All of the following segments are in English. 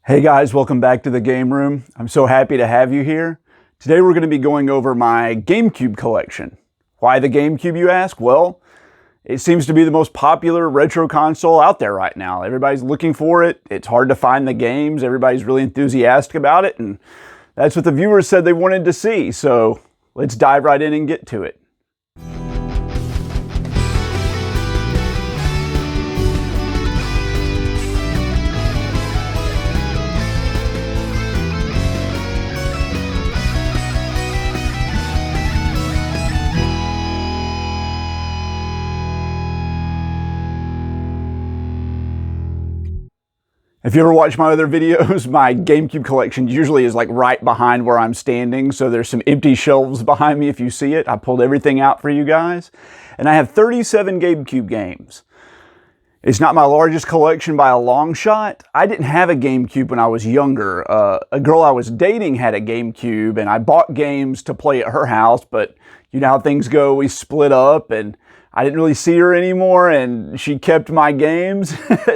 Hey guys, welcome back to the game room. I'm so happy to have you here. Today we're going to be going over my GameCube collection. Why the GameCube, you ask? Well, it seems to be the most popular retro console out there right now. Everybody's looking for it. It's hard to find the games. Everybody's really enthusiastic about it, and that's what the viewers said they wanted to see. So let's dive right in and get to it. If you ever watch my other videos, my GameCube collection usually is like right behind where I'm standing, so there's some empty shelves behind me if you see it. I pulled everything out for you guys, and I have 37 GameCube games. It's not my largest collection by a long shot. I didn't have a GameCube when I was younger. A girl I was dating had a GameCube, and I bought games to play at her house, but you know how things go, we split up, and I didn't really see her anymore, and she kept my games.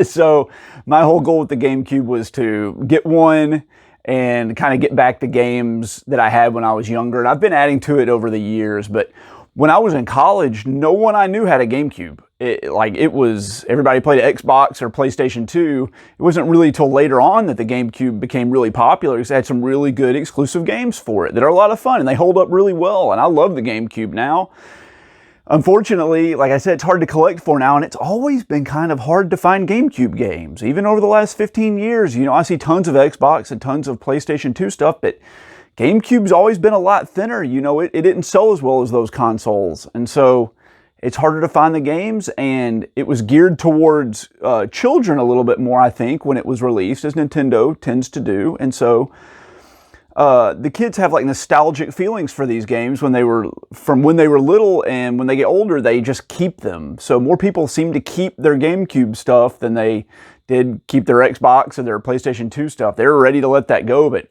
So my whole goal with the GameCube was to get one and kind of get back the games that I had when I was younger. And I've been adding to it over the years, but when I was in college, no one I knew had a GameCube. Everybody played Xbox or PlayStation 2. It wasn't really till later on that the GameCube became really popular because it had some really good exclusive games for it that are a lot of fun, and they hold up really well. And I love the GameCube now. Unfortunately, like I said, it's hard to collect for now, and it's always been kind of hard to find GameCube games. Even over the last 15 years, you know, I see tons of Xbox and tons of PlayStation 2 stuff, but GameCube's always been a lot thinner. You know, it didn't sell as well as those consoles, and so it's harder to find the games, and it was geared towards children a little bit more, I think, when it was released, as Nintendo tends to do, and so the kids have like nostalgic feelings for these games when they were little, and when they get older, they just keep them. So more people seem to keep their GameCube stuff than they did keep their Xbox or their PlayStation 2 stuff. They were ready to let that go, but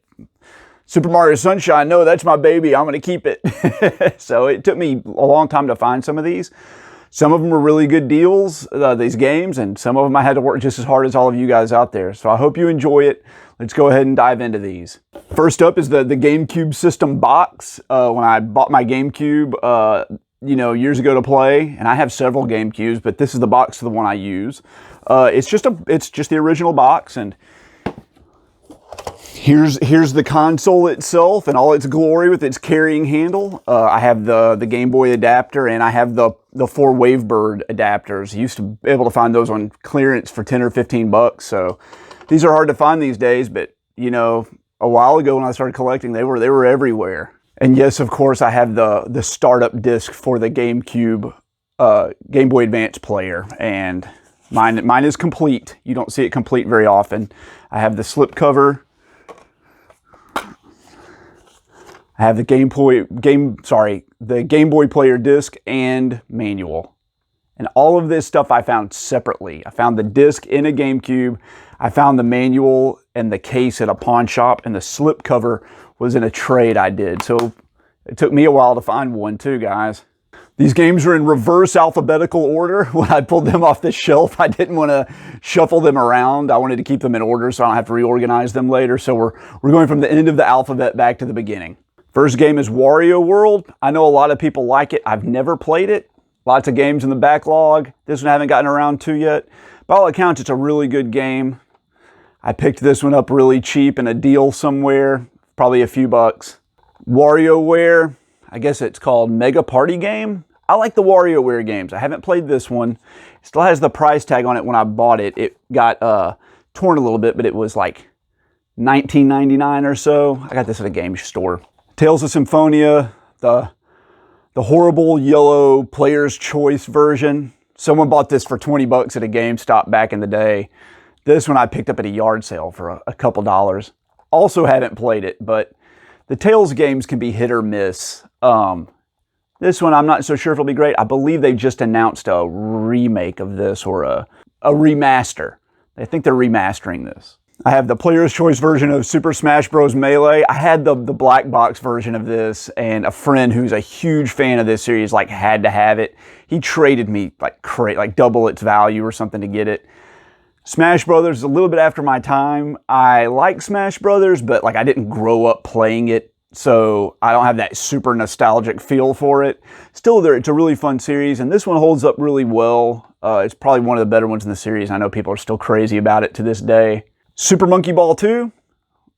Super Mario Sunshine, no, that's my baby. I'm going to keep it. So it took me a long time to find some of these. Some of them were really good deals, these games, and some of them I had to work just as hard as all of you guys out there. So I hope you enjoy it. Let's go ahead and dive into these. First up is the GameCube system box. When I bought my GameCube, years ago to play, and I have several GameCubes, but this is the box for the one I use. It's just the original box, and here's the console itself in all its glory with its carrying handle. I have the Game Boy adapter, and I have the 4 Wavebird adapters. I used to be able to find those on clearance for 10 or 15 bucks, so these are hard to find these days, but you know, a while ago when I started collecting, they were everywhere. And yes, of course, I have the startup disc for the GameCube Game Boy Advance player, and mine is complete. You don't see it complete very often. I have the slip cover. I have the Game Boy player disc and manual. And all of this stuff I found separately. I found the disc in a GameCube. I found the manual and the case at a pawn shop, and the slip cover was in a trade I did. So it took me a while to find one too, guys. These games are in reverse alphabetical order. When I pulled them off the shelf, I didn't want to shuffle them around. I wanted to keep them in order so I don't have to reorganize them later. So we're going from the end of the alphabet back to the beginning. First game is Wario World. I know a lot of people like it. I've never played it. Lots of games in the backlog. This one I haven't gotten around to yet. By all accounts, it's a really good game. I picked this one up really cheap in a deal somewhere, probably a few bucks. WarioWare, I guess it's called Mega Party Game. I like the WarioWare games. I haven't played this one. It still has the price tag on it when I bought it. It got torn a little bit, but it was like $19.99 or so. I got this at a game store. Tales of Symphonia, the horrible yellow player's choice version. Someone bought this for 20 bucks at a GameStop back in the day. This one I picked up at a yard sale for a couple dollars. Also haven't played it, but the Tales games can be hit or miss. This one I'm not so sure if it'll be great. I believe they just announced a remake of this, or a remaster. I think they're remastering this. I have the player's choice version of Super Smash Bros. Melee. I had the black box version of this, and a friend who's a huge fan of this series had to have it. He traded me like double its value or something to get it. Smash Brothers is a little bit after my time. I like Smash Brothers, but like I didn't grow up playing it, so I don't have that super nostalgic feel for it. Still, it's a really fun series, and this one holds up really well. It's probably one of the better ones in the series. I know people are still crazy about it to this day. Super Monkey Ball 2,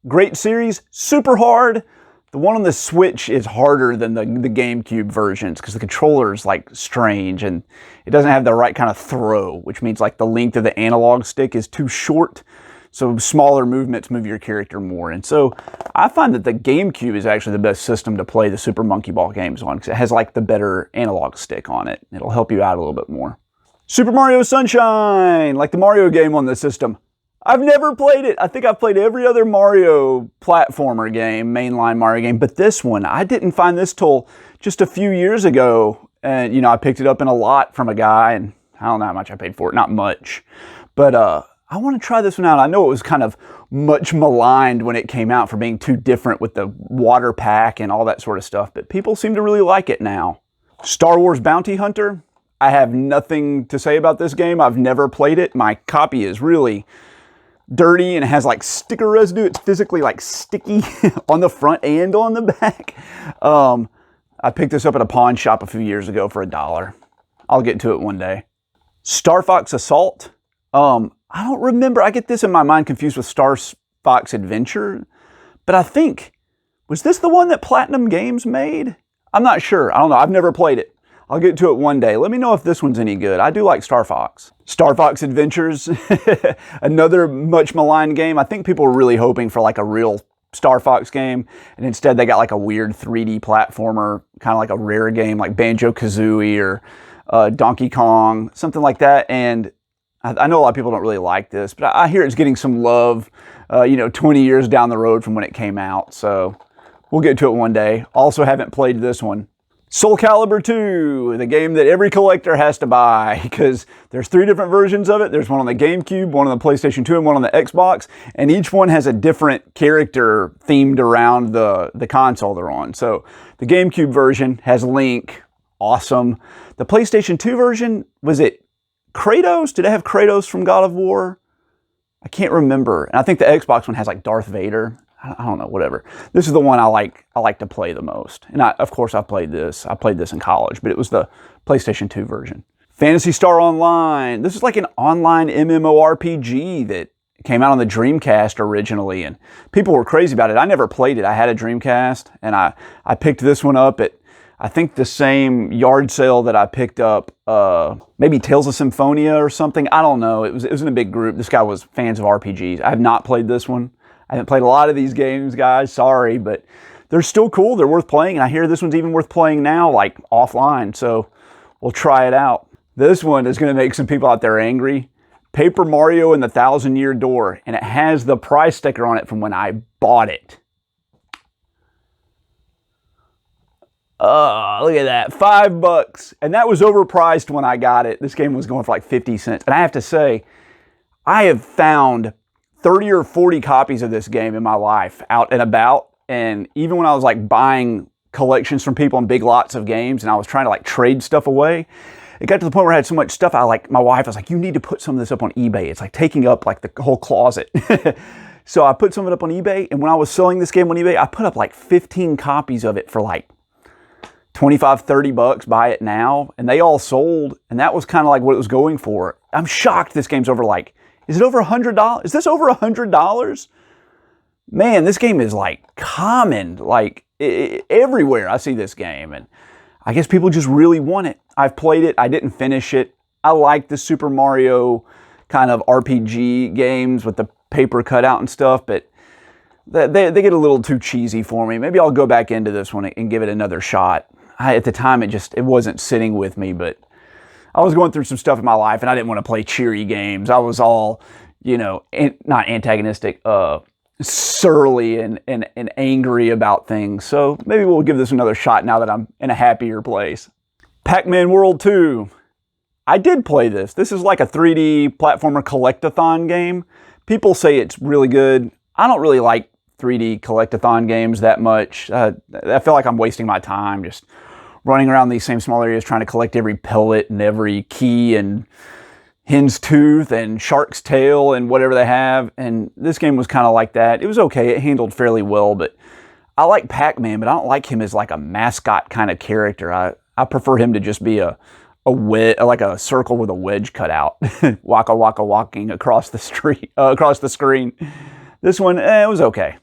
great series, super hard. The one on the Switch is harder than the GameCube versions because the controller is like strange and it doesn't have the right kind of throw, which means like the length of the analog stick is too short. So smaller movements move your character more. And so I find that the GameCube is actually the best system to play the Super Monkey Ball games on because it has like the better analog stick on it. It'll help you out a little bit more. Super Mario Sunshine, like the Mario game on the system. I've never played it. I think I've played every other Mario platformer game, mainline Mario game, but this one, I didn't find this till just a few years ago. And, you know, I picked it up in a lot from a guy, and I don't know how much I paid for it, not much. But I want to try this one out. I know it was kind of much maligned when it came out for being too different with the water pack and all that sort of stuff, but people seem to really like it now. Star Wars Bounty Hunter. I have nothing to say about this game. I've never played it. My copy is really dirty and it has like sticker residue. It's physically like sticky on the front and on the back. I picked this up at a pawn shop a few years ago for $1. I'll get to it one day. Star Fox Assault. I don't remember. I get this in my mind confused with Star Fox Adventure, but I think, was this the one that Platinum Games made? I'm not sure. I don't know. I've never played it. I'll get to it one day. Let me know if this one's any good. I do like Star Fox. Star Fox Adventures, another much maligned game. I think people were really hoping for like a real Star Fox game, and instead they got like a weird 3D platformer, kind of like a rare game like Banjo-Kazooie or Donkey Kong, something like that. And I know a lot of people don't really like this, but I hear it's getting some love, 20 years down the road from when it came out. So we'll get to it one day. Also haven't played this one. Soul Calibur 2, the game that every collector has to buy because there's 3 different versions of it. There's one on the GameCube, one on the PlayStation 2, and one on the Xbox. And each one has a different character themed around the console they're on. So the GameCube version has Link, awesome. The PlayStation 2 version, was it Kratos? Did it have Kratos from God of War? I can't remember. And I think the Xbox one has like Darth Vader. I don't know, whatever. This is the one I like to play the most. And of course I played this. I played this in college, but it was the PlayStation 2 version. Phantasy Star Online. This is like an online MMORPG that came out on the Dreamcast originally, and people were crazy about it. I never played it. I had a Dreamcast, and I picked this one up at, I think, the same yard sale that I picked up maybe Tales of Symphonia or something. I don't know. It was in a big group. This guy was fans of RPGs. I have not played this one. I haven't played a lot of these games, guys. Sorry, but they're still cool. They're worth playing, and I hear this one's even worth playing now, like offline. So we'll try it out. This one is going to make some people out there angry. Paper Mario and the Thousand Year Door, and it has the price sticker on it from when I bought it. Look at that, $5. And that was overpriced when I got it. This game was going for like 50 cents. And I have to say, I have found 30 or 40 copies of this game in my life out and about. And even when I was like buying collections from people in big lots of games and I was trying to like trade stuff away, it got to the point where I had so much stuff, my wife was like, you need to put some of this up on eBay. It's like taking up like the whole closet. So I put some of it up on eBay. And when I was selling this game on eBay, I put up like 15 copies of it for like 25, 30 bucks, buy it now. And they all sold. And that was kind of like what it was going for. I'm shocked this game's over like, is it over $100? Is this over $100? Man, this game is like common, like everywhere I see this game. And I guess people just really want it. I've played it. I didn't finish it. I like the Super Mario kind of RPG games with the paper cutout and stuff, but they get a little too cheesy for me. Maybe I'll go back into this one and give it another shot. At the time, it wasn't sitting with me, but I was going through some stuff in my life and I didn't want to play cheery games. I was all, not antagonistic, surly and angry about things. So maybe we'll give this another shot now that I'm in a happier place. Pac-Man World 2. I did play this. This is like a 3D platformer collect-a-thon game. People say it's really good. I don't really like 3D collect-a-thon games that much. I feel like I'm wasting my time just running around these same small areas trying to collect every pellet and every key and Hen's Tooth and Shark's Tail and whatever they have. And this game was kind of like that. It was okay. It handled fairly well, but I like Pac-Man, but I don't like him as like a mascot kind of character. I prefer him to just be a wedge, like a circle with a wedge cut out, waka waka walking across the street, across the screen. This one, it was okay.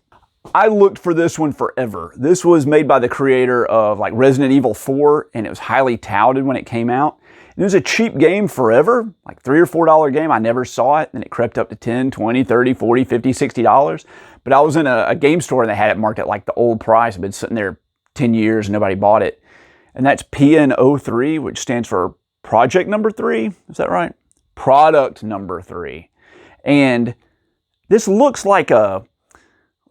I looked for this one forever. This was made by the creator of like Resident Evil 4, and it was highly touted when it came out. It was a cheap game forever, like $3 or $4 game. I never saw it. Then it crept up to $10, $20, $30, $40, $50, $60. But I was in a game store and they had it marked at like the old price. It's been sitting there 10 years and nobody bought it. And that's PN03, which stands for Project Number 3. Is that right? Product Number 3. And this looks like a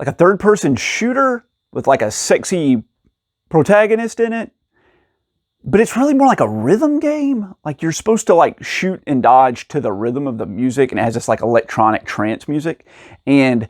third-person shooter with like a sexy protagonist in it. But it's really more like a rhythm game. Like you're supposed to like shoot and dodge to the rhythm of the music, and it has this like electronic trance music. And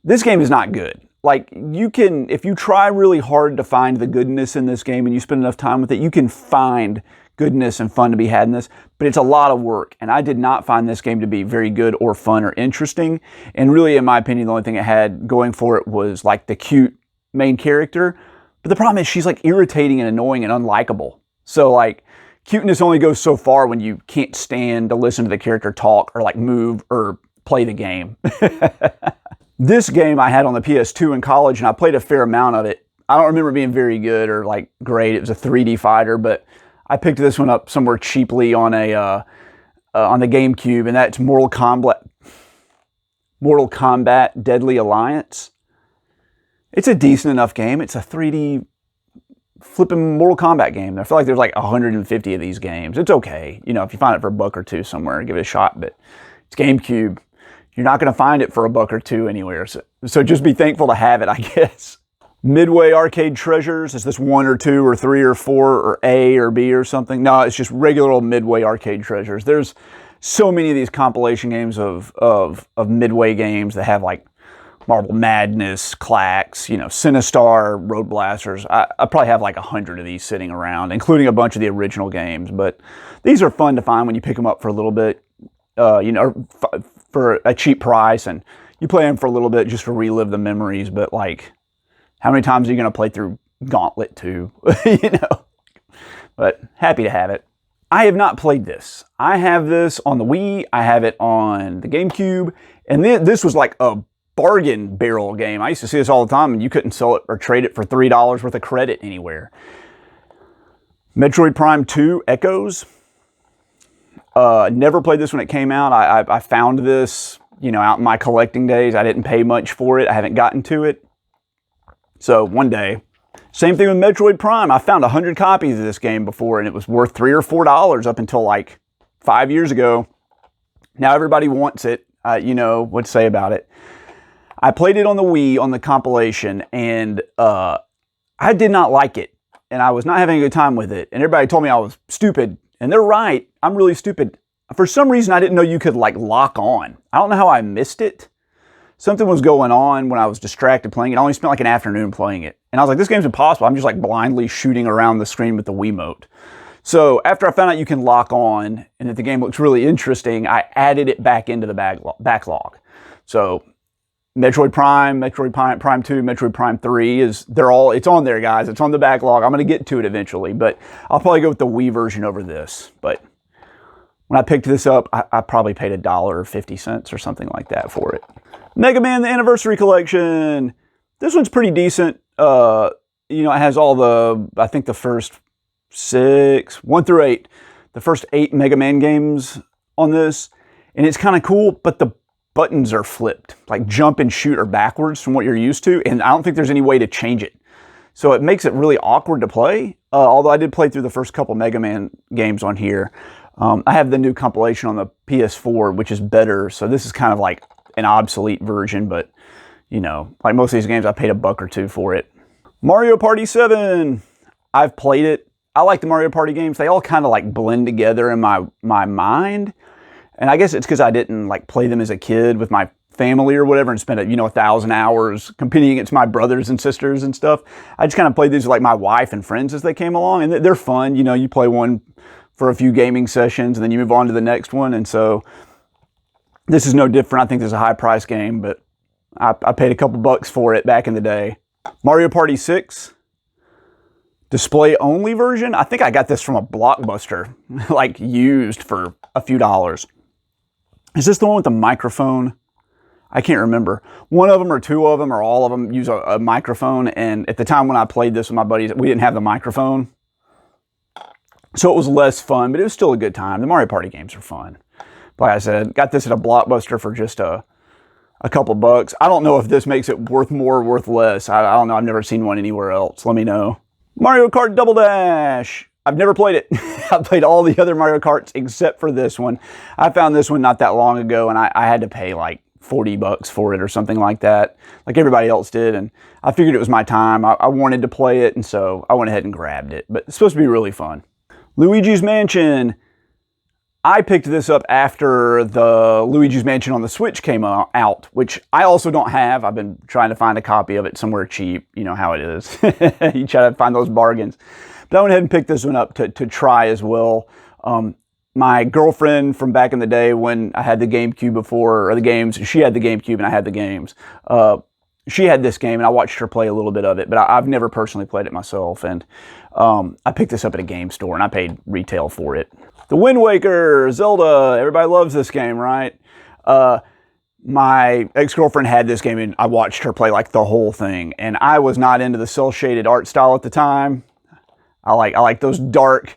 this game is not good. Like you can, if you try really hard to find the goodness in this game and you spend enough time with it, you can find goodness and fun to be had in this, but it's a lot of work. And I did not find this game to be very good or fun or interesting. And really, in my opinion, the only thing it had going for it was like the cute main character. But the problem is she's like irritating and annoying and unlikable. So like cuteness only goes so far when you can't stand to listen to the character talk or like move or play the game. This game I had on the PS2 in college, and I played a fair amount of it. I don't remember being very good or like great. It was a 3D fighter, but I picked this one up somewhere cheaply on a on the GameCube, and that's Mortal Kombat Deadly Alliance. It's a decent enough game. It's a 3D flipping Mortal Kombat game. I feel like there's like 150 of these games. It's okay. You know, if you find it for $1 or $2 somewhere, give it a shot. But it's GameCube. You're not going to find it for $1 or $2 anywhere. So just be thankful to have it, I guess. Midway Arcade Treasures. Is this 1 or 2 or 3 or 4 or A or B or something? No, it's just regular old Midway Arcade Treasures. There's so many of these compilation games of Midway games that have like Marble Madness, Clax, you know, Sinistar, Road Blasters. I probably have like 100 of these sitting around, including a bunch of the original games. But these are fun to find when you pick them up for a little bit, you know, for a cheap price, and you play them for a little bit just to relive the memories. But like, how many times are you going to play through Gauntlet 2? You know, but happy to have it. I have not played this. I have this on the Wii. I have it on the GameCube, and this was like a bargain barrel game. I used to see this all the time, and you couldn't sell it or trade it for $3 worth of credit anywhere. Metroid Prime 2 Echoes. Never played this when it came out. I found this, you know, out in my collecting days. I didn't pay much for it. I haven't gotten to it. So one day, same thing with Metroid Prime. I found 100 copies of this game before, and it was worth $3 or $4 up until like 5 years ago. Now everybody wants it. You know what to say about it. I played it on the Wii on the compilation, and I did not like it, and I was not having a good time with it. And everybody told me I was stupid, and they're right. I'm really stupid. For some reason, I didn't know you could like lock on. I don't know how I missed it. Something was going on when I was distracted playing it. I only spent like an afternoon playing it, and I was like, "This game's impossible." I'm just like blindly shooting around the screen with the Wiimote. So after I found out you can lock on and that the game looks really interesting, I added it back into the backlog. So Metroid Prime 2, Metroid Prime 3 it's on there, guys. It's on the backlog. I'm going to get to it eventually, but I'll probably go with the Wii version over this. But when I picked this up, I probably paid $1.50 or something like that for it. Mega Man, the Anniversary Collection. This one's pretty decent. You know, it has all I think the first 1 through 8, the first 8 Mega Man games on this. And it's kind of cool, but the buttons are flipped. Like jump and shoot are backwards from what you're used to, and I don't think there's any way to change it. So it makes it really awkward to play, although I did play through the first couple Mega Man games on here. I have the new compilation on the PS4, which is better, so this is kind of like an obsolete version, but, you know, like most of these games, I paid $1 or $2 for it. Mario Party 7. I've played it. I like the Mario Party games. They all kind of like blend together in my mind. And I guess it's because I didn't like play them as a kid with my family or whatever and spent, 1,000 hours competing against my brothers and sisters and stuff. I just kind of played these with like my wife and friends as they came along, and they're fun. You know, you play one for a few gaming sessions, and then you move on to the next one. And so this is no different. I think this is a high price game, but I paid a couple bucks for it back in the day. Mario Party 6, display only version. I think I got this from a Blockbuster, like used for a few dollars. Is this the one with the microphone? I can't remember. One of them or two of them or all of them use a microphone. And at the time when I played this with my buddies, we didn't have the microphone. So it was less fun, but it was still a good time. The Mario Party games are fun. Like I said, got this at a Blockbuster for just a couple bucks. I don't know if this makes it worth more or worth less. I don't know. I've never seen one anywhere else. Let me know. Mario Kart Double Dash. I've never played it. I played all the other Mario Karts except for this one. I found this one not that long ago, and I had to pay like 40 bucks for it or something like that, like everybody else did. And I figured it was my time. I wanted to play it, and so I went ahead and grabbed it. But it's supposed to be really fun. Luigi's Mansion. I picked this up after the Luigi's Mansion on the Switch came out, which I also don't have. I've been trying to find a copy of it somewhere cheap. You know how it is. You try to find those bargains. But I went ahead and picked this one up to try as well. My girlfriend from back in the day when I had the GameCube before, or the games, she had the GameCube and I had the games. She had this game and I watched her play a little bit of it, but I've never personally played it myself. And I picked this up at a game store and I paid retail for it. The Wind Waker, Zelda, everybody loves this game, right? My ex-girlfriend had this game and I watched her play like the whole thing. And I was not into the cel-shaded art style at the time. I like those dark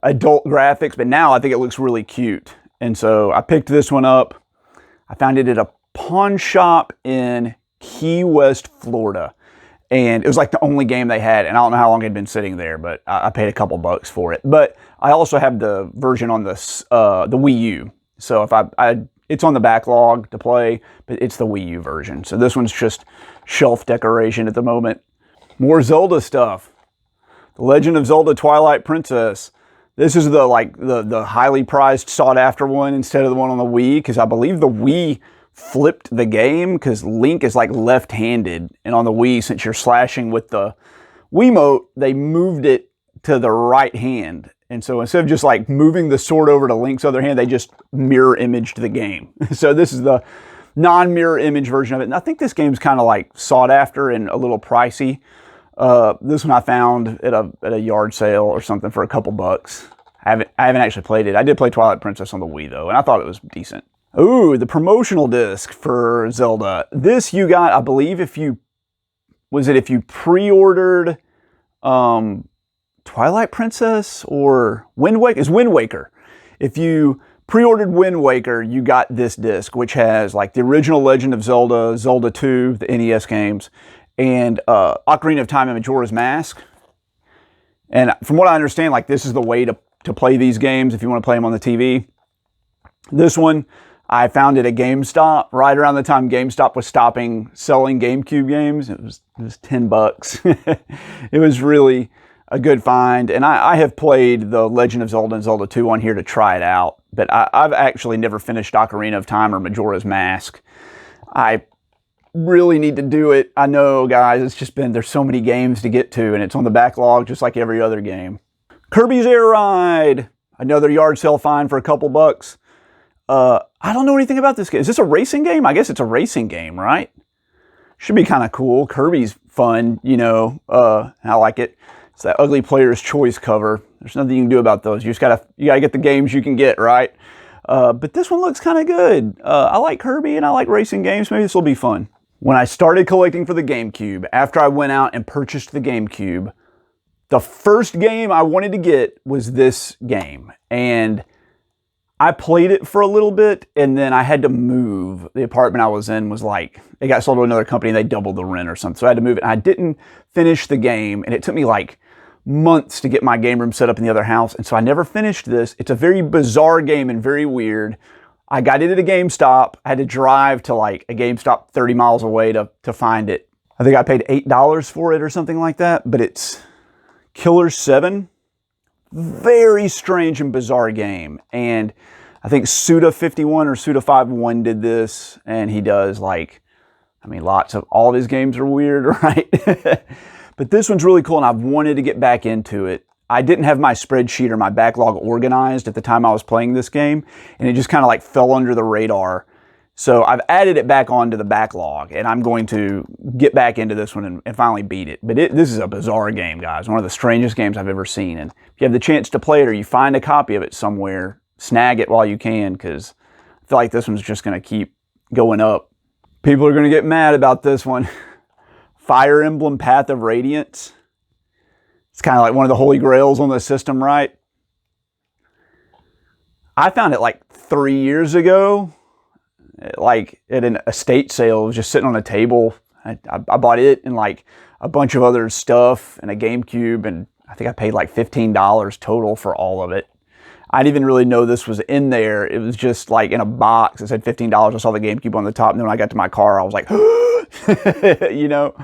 adult graphics, but now I think it looks really cute. And so I picked this one up. I found it at a pawn shop in Key West, Florida. And it was like the only game they had, and I don't know how long it had been sitting there, but I paid a couple bucks for it. But I also have the version on the Wii U. So if it's on the backlog to play, but it's the Wii U version. So this one's just shelf decoration at the moment. More Zelda stuff. The Legend of Zelda Twilight Princess. This is the highly prized, sought after one instead of the one on the Wii, because I believe the Wii flipped the game because Link is like left-handed, and on the Wii, since you're slashing with the Wiimote, they moved it to the right hand. And so instead of just like moving the sword over to Link's other hand, they just mirror imaged the game. So this is the non-mirror image version of it. And I think this game's kind of like sought after and a little pricey. This one I found at a yard sale or something for a couple bucks. I haven't actually played it. I did play Twilight Princess on the Wii though, and I thought it was decent. Ooh, the promotional disc for Zelda. This you got, I believe, if you pre-ordered Twilight Princess or Wind Waker. It's Wind Waker. If you pre-ordered Wind Waker, you got this disc, which has like the original Legend of Zelda, Zelda 2, the NES games, and Ocarina of Time and Majora's Mask. And from what I understand, like this is the way to play these games if you want to play them on the TV. This one, I found it at GameStop right around the time GameStop was stopping selling GameCube games. It was 10 bucks. It was really a good find. And I have played the Legend of Zelda and Zelda 2 on here to try it out. But I've actually never finished Ocarina of Time or Majora's Mask. I really need to do it. I know, guys, it's just there's so many games to get to, and it's on the backlog just like every other game. Kirby's Air Ride. Another yard sale find for a couple bucks. I don't know anything about this game. Is this a racing game? I guess it's a racing game, right? Should be kind of cool. Kirby's fun, you know. I like it. It's that ugly player's choice cover. There's nothing you can do about those. You gotta get the games you can get, right? But this one looks kind of good. I like Kirby and I like racing games. Maybe this will be fun. When I started collecting for the GameCube, after I went out and purchased the GameCube, the first game I wanted to get was this game. And I played it for a little bit, and then I had to move. The apartment I was in was like, it got sold to another company, and they doubled the rent or something. So I had to move it. And I didn't finish the game, and it took me like months to get my game room set up in the other house. And so I never finished this. It's a very bizarre game and very weird. I got it at a GameStop. I had to drive to like a GameStop 30 miles away to find it. I think I paid $8 for it or something like that, but it's Killer 7. Very strange and bizarre game. And I think Suda51 or Suda51 did this, and he does like, I mean, all of his games are weird, right? But this one's really cool, and I've wanted to get back into it. I didn't have my spreadsheet or my backlog organized at the time I was playing this game, and it just kind of like fell under the radar. So I've added it back onto the backlog, and I'm going to get back into this one and finally beat it. But this is a bizarre game, guys. One of the strangest games I've ever seen. And if you have the chance to play it or you find a copy of it somewhere, snag it while you can, because I feel like this one's just going to keep going up. People are going to get mad about this one. Fire Emblem Path of Radiance. It's kind of like one of the holy grails on the system, right? I found it like 3 years ago, like at an estate sale. It was just sitting on a table. I bought it and like a bunch of other stuff and a GameCube, and I think I paid like $15 total for all of it. I didn't even really know this was in there. It was just like in a box. It said $15. I saw the GameCube on the top, and then when I got to my car, I was like, you know,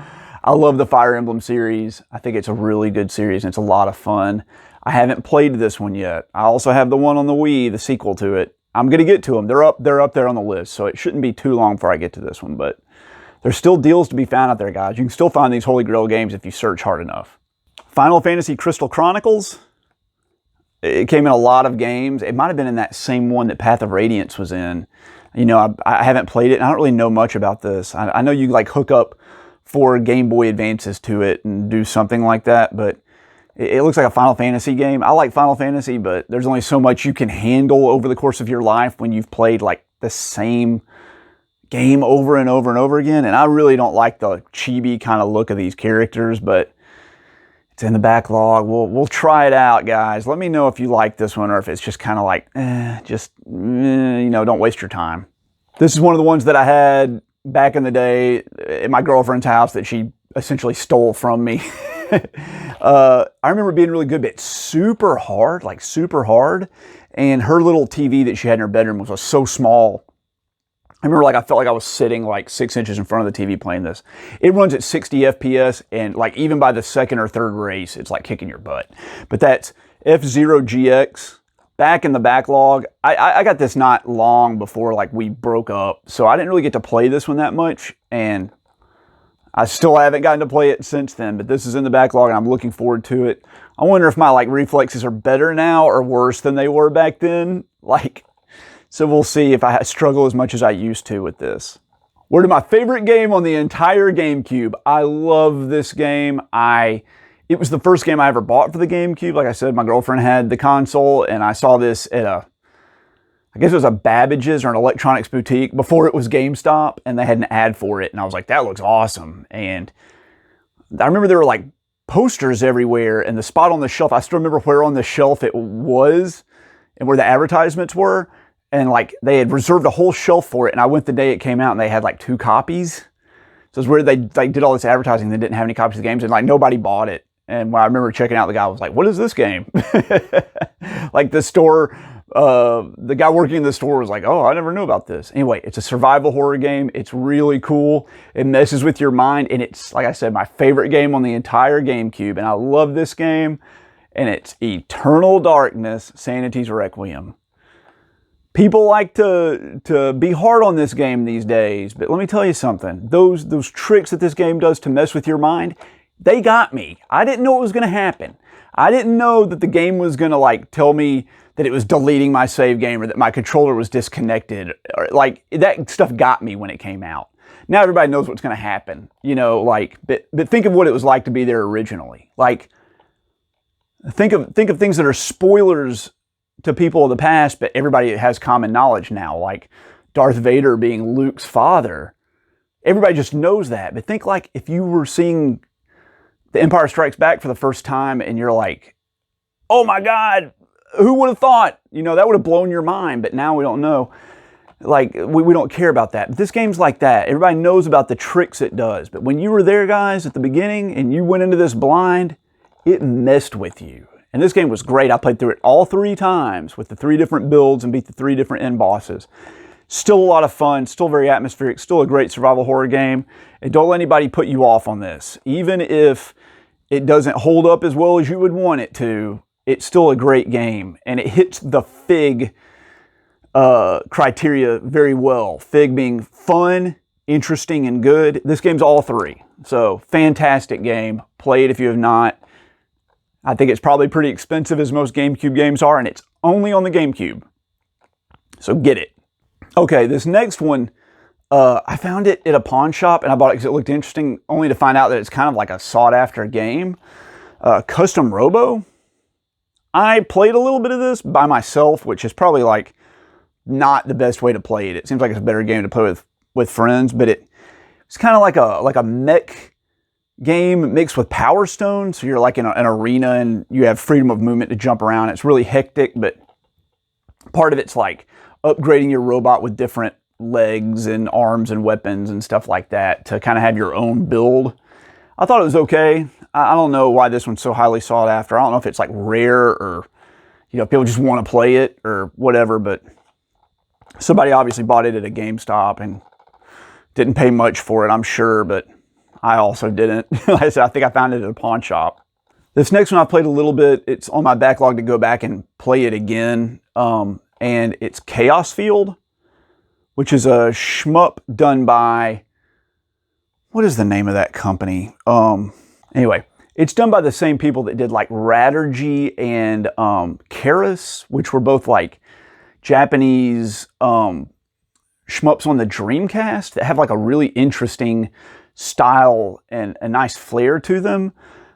I love the Fire Emblem series. I think it's a really good series, and it's a lot of fun. I haven't played this one yet. I also have the one on the Wii, the sequel to it. I'm going to get to them. They're up there on the list, so it shouldn't be too long before I get to this one, but there's still deals to be found out there, guys. You can still find these Holy Grail games if you search hard enough. Final Fantasy Crystal Chronicles. It came in a lot of games. It might have been in that same one that Path of Radiance was in. You know, I haven't played it, and I don't really know much about this. I know you like hook up 4 Game Boy Advances to it and do something like that, but it looks like a Final Fantasy game. I like Final Fantasy, but there's only so much you can handle over the course of your life when you've played like the same game over and over and over again. And I really don't like the chibi kind of look of these characters, but it's in the backlog. We'll try it out, guys. Let me know if you like this one or if it's just kind of like, you know, don't waste your time. This is one of the ones that I had back in the day at my girlfriend's house that she essentially stole from me. I remember being really good, but it's super hard, like super hard. And her little TV that she had in her bedroom was so small. I remember like I felt like I was sitting like 6 inches in front of the TV playing this. It runs at 60 FPS, and like even by the second or third race, it's like kicking your butt. But that's F-Zero GX. Back in the backlog. I got this not long before like we broke up, so I didn't really get to play this one that much, and I still haven't gotten to play it since then, but this is in the backlog and I'm looking forward to it. I wonder if my like reflexes are better now or worse than they were back then. Like, so we'll see if I struggle as much as I used to with this. We're to my favorite game on the entire GameCube. I love this game. It was the first game I ever bought for the GameCube. Like I said, my girlfriend had the console, and I saw this at I guess it was a Babbage's or an electronics boutique before it was GameStop, and they had an ad for it, and I was like, that looks awesome. And I remember there were like posters everywhere, and the spot on the shelf, I still remember where on the shelf it was and where the advertisements were, and like they had reserved a whole shelf for it, and I went the day it came out, and they had like 2 copies. So it's weird they like did all this advertising, they didn't have any copies of the games, and like nobody bought it. And when I remember checking out, the guy was like, what is this game? Like the store, the guy working in the store was like, oh, I never knew about this. Anyway, it's a survival horror game. It's really cool. It messes with your mind. And it's, like I said, my favorite game on the entire GameCube. And I love this game. And it's Eternal Darkness, Sanity's Requiem. People like to be hard on this game these days. But let me tell you something. Those tricks that this game does to mess with your mind, they got me. I didn't know it was going to happen. I didn't know that the game was going to like tell me that it was deleting my save game or that my controller was disconnected. Or, like, that stuff got me when it came out. Now everybody knows what's going to happen. You know, like, but think of what it was like to be there originally. Like, think of things that are spoilers to people of the past, but everybody has common knowledge now. Like Darth Vader being Luke's father. Everybody just knows that. But think like if you were seeing The Empire Strikes Back for the first time and you're like, oh my God, who would have thought? You know, that would have blown your mind, but now we don't know. Like, we don't care about that. But this game's like that. Everybody knows about the tricks it does. But when you were there, guys, at the beginning and you went into this blind, it messed with you. And this game was great. I played through it all 3 times with the 3 different builds and beat the 3 different end bosses. Still a lot of fun, still very atmospheric, still a great survival horror game. And don't let anybody put you off on this. Even if it doesn't hold up as well as you would want it to, it's still a great game. And it hits the FIG criteria very well. FIG being fun, interesting, and good. This game's all 3. So, fantastic game. Play it if you have not. I think it's probably pretty expensive, as most GameCube games are, and it's only on the GameCube. So get it. Okay, this next one, I found it at a pawn shop, and I bought it because it looked interesting, only to find out that it's kind of like a sought-after game. Custom Robo. I played a little bit of this by myself, which is probably like not the best way to play it. It seems like it's a better game to play with friends, but it's kind of like a mech game mixed with Power Stone. So you're like in an arena and you have freedom of movement to jump around. It's really hectic, but part of it's like upgrading your robot with different legs and arms and weapons and stuff like that to kind of have your own build. I thought it was okay. I don't know why this one's so highly sought after. I don't know if it's like rare or, you know, people just want to play it or whatever, but somebody obviously bought it at a GameStop and didn't pay much for it, I'm sure, but I also didn't. Like I said, I think I found it at a pawn shop. This next one I played a little bit. It's on my backlog to go back and play it again. And it's Chaos Field, which is a shmup done by, what is the name of that company? Anyway, it's done by the same people that did like Raturgy and Karis, which were both like Japanese shmups on the Dreamcast that have like a really interesting style and a nice flair to them.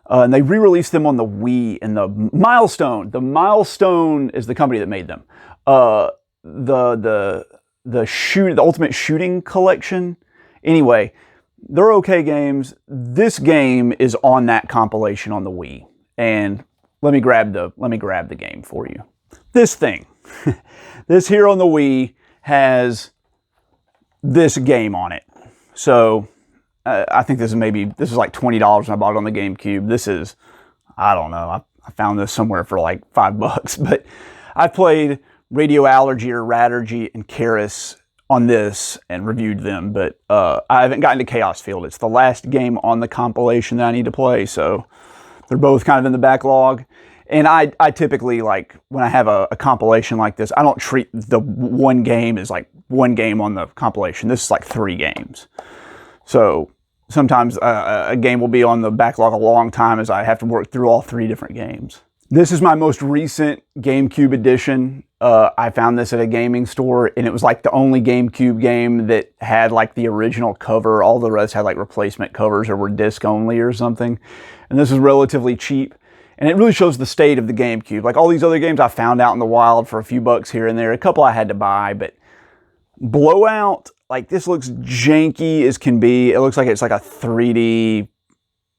And they re-released them on the Wii and the Milestone. The Milestone is the company that made them. The Ultimate Shooting Collection. Anyway, they're okay games. This game is on that compilation on the Wii. And let me grab the game for you. This thing. This here on the Wii has this game on it. So I think this is like $20 and I bought it on the GameCube. This is, I don't know, I found this somewhere for like $5, but I played Radio Allergy or Raturgy and Karis on this and reviewed them, but I haven't gotten to Chaos Field. It's the last game on the compilation that I need to play, so they're both kind of in the backlog. And I typically, like, when I have a compilation like this, I don't treat the one game as like one game on the compilation. This is like 3 games. So sometimes a game will be on the backlog a long time as I have to work through all 3 different games. This is my most recent GameCube edition. I found this at a gaming store, and it was like the only GameCube game that had like the original cover. All the rest had like replacement covers or were disc only or something. And this is relatively cheap. And it really shows the state of the GameCube. Like all these other games I found out in the wild for a few bucks here and there. A couple I had to buy, but Blowout, like this looks janky as can be. It looks like it's like a 3D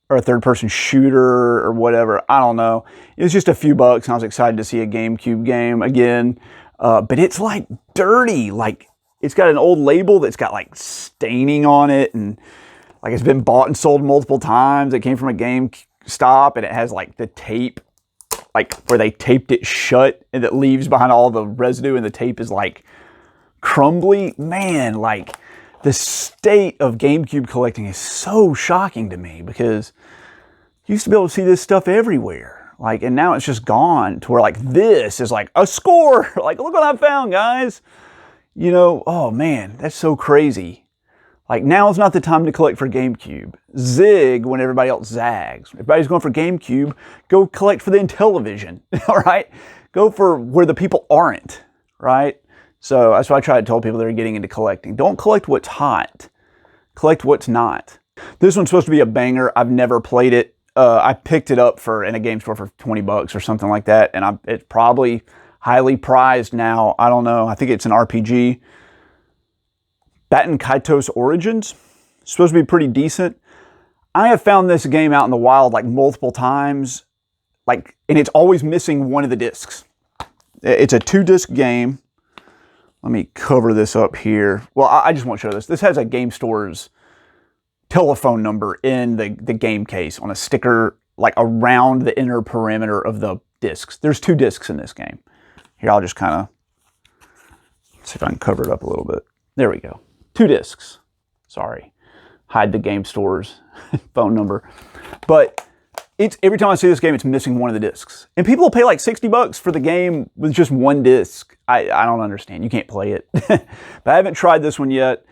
or a third-person shooter or whatever. I don't know. It was just a few bucks, and I was excited to see a GameCube game again. But it's like dirty. Like it's got an old label that's got like staining on it, and like it's been bought and sold multiple times. It came from a GameStop, and it has like the tape, like where they taped it shut, and it leaves behind all the residue, and the tape is like crumbly. Man, like the state of GameCube collecting is so shocking to me, because you used to be able to see this stuff everywhere. Like, and now it's just gone to where like this is like a score. Like, look what I found, guys. You know, oh man, that's so crazy. Like, now is not the time to collect for GameCube. Zig when everybody else zags. Everybody's going for GameCube. Go collect for the Intellivision, all right? Go for where the people aren't, right? So that's why I try to tell people that are getting into collecting. Don't collect what's hot. Collect what's not. This one's supposed to be a banger. I've never played it. I picked it up in a game store for $20 or something like that, and it's probably highly prized now. I don't know. I think it's an RPG. Batten Kaitos Origins. It's supposed to be pretty decent. I have found this game out in the wild like multiple times, like, and it's always missing one of the discs. It's a 2-disc game. Let me cover this up here. Well, I just want to show this. This has a game store's telephone number in the game case on a sticker, like around the inner perimeter of the discs. There's 2 discs in this game. Here, I'll just kind of see if I can cover it up a little bit. There we go. 2 discs. Sorry. Hide the game store's phone number. But it's every time I see this game, it's missing one of the discs. And people will pay like $60 for the game with just 1 disc. I don't understand. You can't play it. But I haven't tried this one yet.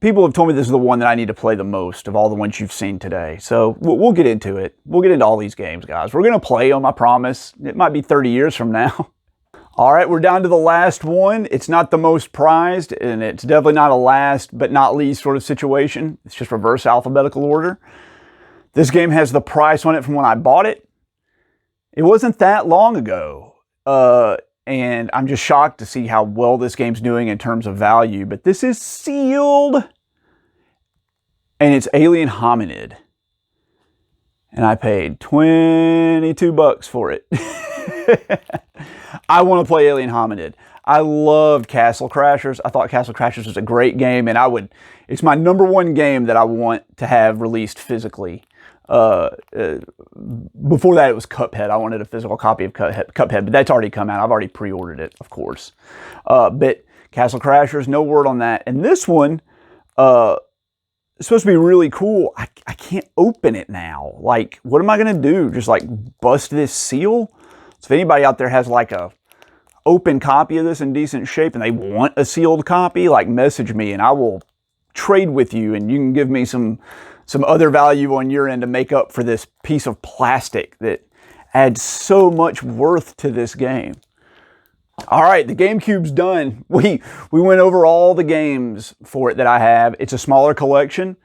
people have told me this is the one that I need to play the most of all the ones you've seen today. So we'll get into it. We'll get into all these games, guys. We're going to play them, I promise. It might be 30 years from now. All right, we're down to the last one. It's not the most prized, and it's definitely not a last but not least sort of situation. It's just reverse alphabetical order. This game has the price on it from when I bought it. It wasn't that long ago, and I'm just shocked to see how well this game's doing in terms of value. But this is sealed, and it's Alien Hominid. And I paid $22 for it. I want to play Alien Hominid. I loved Castle Crashers. I thought Castle Crashers was a great game, and it's my #1 game that I want to have released physically. Before that, it was Cuphead. I wanted a physical copy of Cuphead, but that's already come out. I've already pre-ordered it, of course. But Castle Crashers, no word on that. And this one, it's supposed to be really cool. I can't open it now. Like, what am I going to do? Just like bust this seal? So if anybody out there has like a open copy of this in decent shape and they want a sealed copy, like message me and I will trade with you and you can give me some other value on your end to make up for this piece of plastic that adds so much worth to this game. All right, the GameCube's done. We went over all the games for it that I have. It's a smaller collection.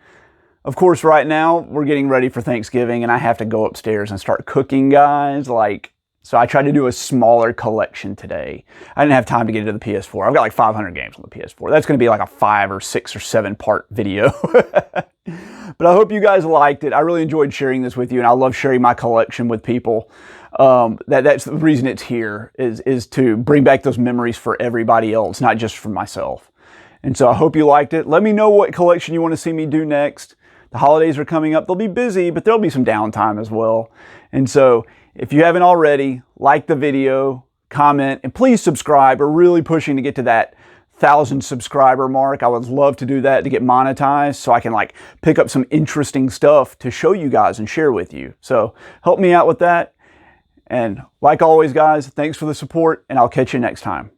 Of course, right now we're getting ready for Thanksgiving and I have to go upstairs and start cooking, guys. So I tried to do a smaller collection today. I didn't have time to get into the PS4. I've got like 500 games on the PS4. That's going to be like a 5 or 6 or 7 part video. But I hope you guys liked it. I really enjoyed sharing this with you, and I love sharing my collection with people. That's the reason it's here, is to bring back those memories for everybody else, not just for myself. And so I hope you liked it. Let me know what collection you want to see me do next. The holidays are coming up. They'll be busy, but there'll be some downtime as well. And so if you haven't already, like the video, comment, and please subscribe. We're really pushing to get to that 1,000 subscriber mark. I would love to do that to get monetized so I can like pick up some interesting stuff to show you guys and share with you. So help me out with that. And like always, guys, thanks for the support, and I'll catch you next time.